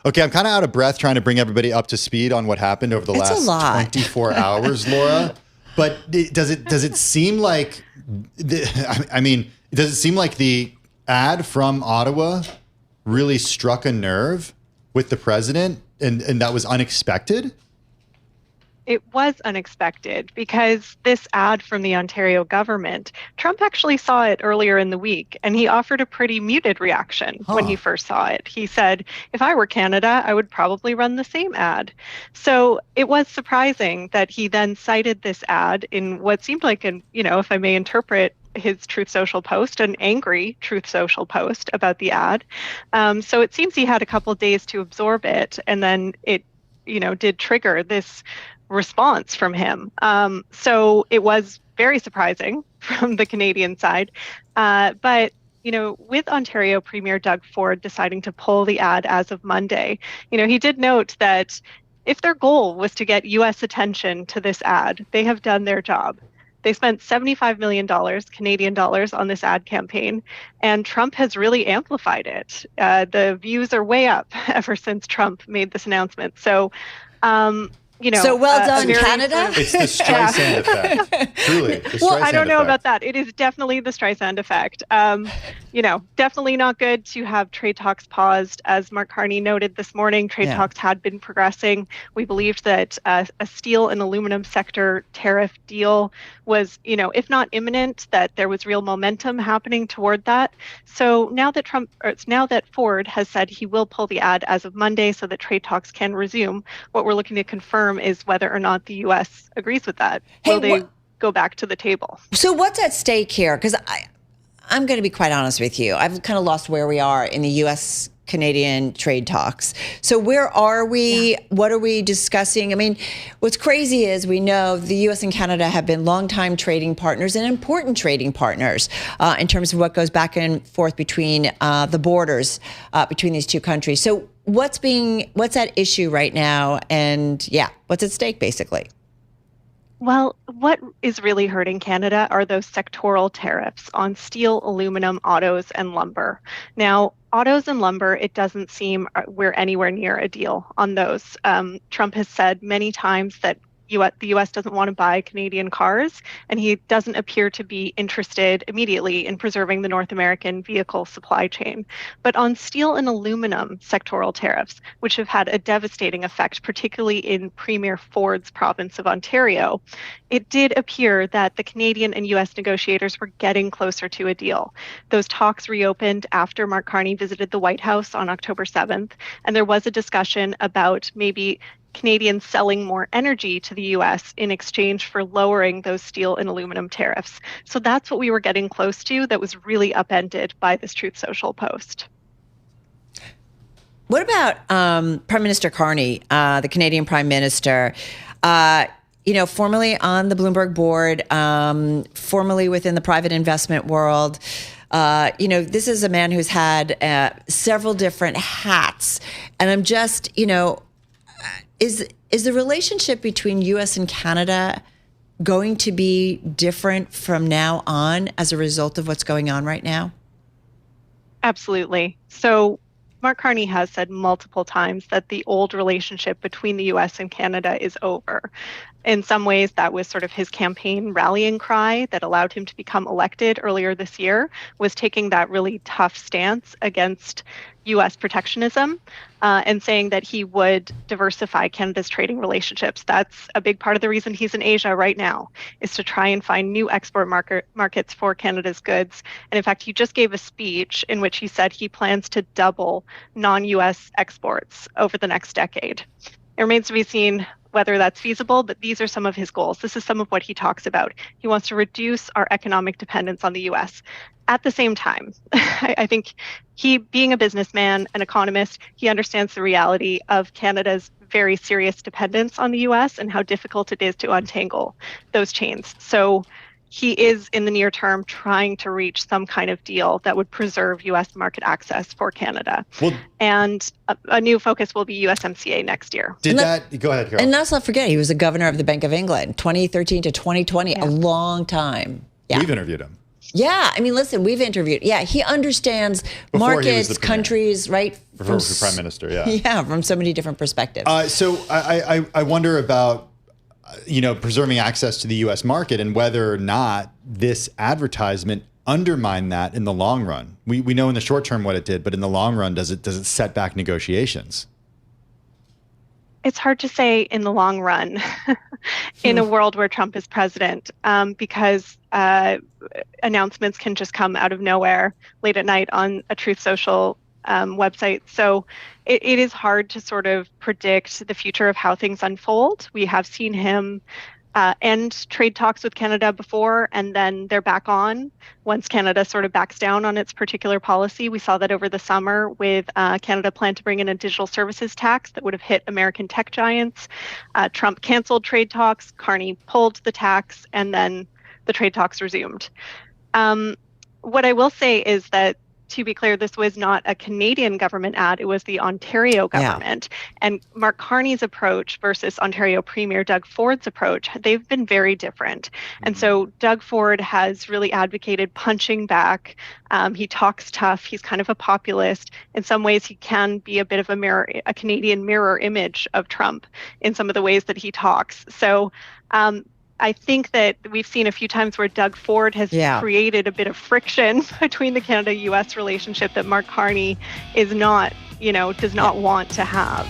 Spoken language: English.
Okay, I'm kind of out of breath trying to bring everybody up to speed on what happened over the last 24 hours, Laura. But does it seem like, does it seem like the ad from Ottawa really struck a nerve with the president and that was unexpected? It was unexpected because this ad from the Ontario government, Trump actually saw it earlier in the week, and he offered a pretty muted reaction when he first saw it. He said, if I were Canada, I would probably run the same ad. So it was surprising that he then cited this ad in what seemed like if I may interpret his Truth Social post, an angry Truth Social post about the ad. So it seems he had a couple of days to absorb it, and then it, did trigger this response from him. So it was very surprising from the Canadian side. But with Ontario Premier Doug Ford deciding to pull the ad as of Monday, he did note that if their goal was to get U.S. attention to this ad, they have done their job. They spent $75 million Canadian dollars on this ad campaign, and Trump has really amplified it. The views are way up ever since Trump made this announcement. So, so well done, Canada. It's the Streisand effect. Truly. Well, I don't know about that. It is definitely the Streisand effect. Definitely not good to have trade talks paused. As Mark Carney noted this morning, trade talks had been progressing. We believed that a steel and aluminum sector tariff deal was, if not imminent, that there was real momentum happening toward that. So now that Ford has said he will pull the ad as of Monday so that trade talks can resume, what we're looking to confirm is whether or not the U.S. agrees with that. Will they go back to the table? So what's at stake here? Because I'm going to be quite honest with you. I've kind of lost where we are in the U.S.-Canadian trade talks. So where are we? Yeah. What are we discussing? I mean, what's crazy is we know the U.S. and Canada have been longtime trading partners and important trading partners in terms of what goes back and forth between the borders between these two countries. So what's at issue right now? And what's at stake basically? Well, what is really hurting Canada are those sectoral tariffs on steel, aluminum, autos, and lumber. Now, autos and lumber, it doesn't seem we're anywhere near a deal on those. Trump has said many times that the U.S. doesn't want to buy Canadian cars, and he doesn't appear to be interested immediately in preserving the North American vehicle supply chain. But on steel and aluminum sectoral tariffs, which have had a devastating effect, particularly in Premier Ford's province of Ontario, it did appear that the Canadian and U.S. negotiators were getting closer to a deal. Those talks reopened after Mark Carney visited the White House on October 7th, and there was a discussion about maybe Canadians selling more energy to the U.S. in exchange for lowering those steel and aluminum tariffs. So that's what we were getting close to that was really upended by this Truth Social post. What about Prime Minister Carney, the Canadian Prime Minister? Formerly on the Bloomberg board, formerly within the private investment world. This is a man who's had several different hats. And I'm just, is the relationship between U.S. and Canada going to be different from now on as a result of what's going on right now? Absolutely. So Mark Carney has said multiple times that the old relationship between the U.S. and Canada is over. In some ways, that was sort of his campaign rallying cry that allowed him to become elected earlier this year, was taking that really tough stance against U.S. protectionism and saying that he would diversify Canada's trading relationships. That's a big part of the reason he's in Asia right now, is to try and find new export markets for Canada's goods. And in fact, he just gave a speech in which he said he plans to double non-U.S. exports over the next decade. It remains to be seen whether that's feasible, but these are some of his goals. This is some of what he talks about. He wants to reduce our economic dependence on the U.S. At the same time, I think he, being a businessman, an economist, he understands the reality of Canada's very serious dependence on the U.S. and how difficult it is to untangle those chains. So he is, in the near term, trying to reach some kind of deal that would preserve U.S. market access for Canada. Well, and a new focus will be USMCA next year. Go ahead, Carol. And let's not forget, he was a governor of the Bank of England, 2013 to 2020, a long time. Yeah. We've interviewed him. Yeah, I mean, listen, we've interviewed. Yeah, he understands markets, countries, right? Before he was the prime minister, yeah. Yeah, from so many different perspectives. So I wonder about, preserving access to the U.S. market and whether or not this advertisement undermined that in the long run. We know in the short term what it did, but in the long run, does it set back negotiations? It's hard to say in the long run in a world where Trump is president, because announcements can just come out of nowhere late at night on a Truth Social website. So it is hard to sort of predict the future of how things unfold. We have seen him end trade talks with Canada before, and then they're back on once Canada sort of backs down on its particular policy. We saw that over the summer with Canada planned to bring in a digital services tax that would have hit American tech giants. Trump canceled trade talks, Carney pulled the tax, and then the trade talks resumed. What I will say is that, to be clear, this was not a Canadian government ad, it was the Ontario government. Yeah. And Mark Carney's approach versus Ontario Premier Doug Ford's approach, they've been very different. Mm-hmm. And so Doug Ford has really advocated punching back. He talks tough. He's kind of a populist. In some ways, he can be a bit of a Canadian mirror image of Trump in some of the ways that he talks. So I think that we've seen a few times where Doug Ford has created a bit of friction between the Canada-U.S. relationship that Mark Carney is not, does not want to have.